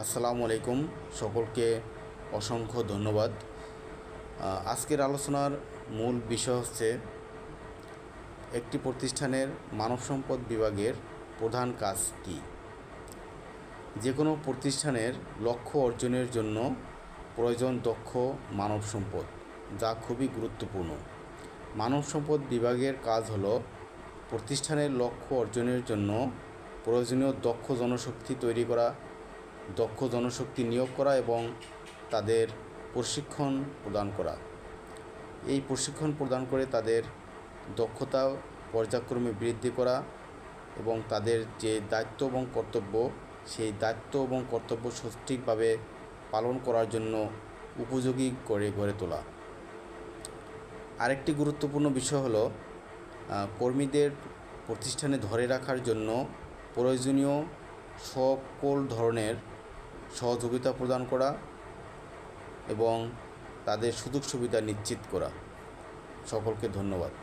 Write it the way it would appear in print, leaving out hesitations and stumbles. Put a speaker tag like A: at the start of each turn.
A: আসসালামু আলাইকুম, সকলকে অসংখ্য ধন্যবাদ। আজকের আলোচনার মূল বিষয় হচ্ছে একটি প্রতিষ্ঠানের মানব সম্পদ বিভাগের প্রধান কাজ কী। যে কোনো প্রতিষ্ঠানের লক্ষ্য অর্জনের জন্য প্রয়োজন দক্ষ মানব সম্পদ, যা খুবই গুরুত্বপূর্ণ। মানব সম্পদ বিভাগের কাজ হলো প্রতিষ্ঠানের লক্ষ্য অর্জনের জন্য প্রয়োজনীয় দক্ষ জনশক্তি তৈরি করা, দক্ষ জনশক্তি নিয়োগ করা এবং তাদের প্রশিক্ষণ প্রদান করা। এই প্রশিক্ষণ প্রদান করে তাদের দক্ষতা পর্যায়ক্রমে বৃদ্ধি করা এবং তাদের যে দায়িত্ব এবং কর্তব্য, সেই দায়িত্ব এবং কর্তব্য সঠিকভাবে পালন করার জন্য উপযোগী করে গড়ে তোলা। আরেকটি গুরুত্বপূর্ণ বিষয় হলো কর্মীদের প্রতিষ্ঠানে ধরে রাখার জন্য প্রয়োজনীয় সকল ধরনের সহযোগিতা প্রদান করা এবং তাদের সুযোগ সুবিধা নিশ্চিত করা। সকলকে ধন্যবাদ।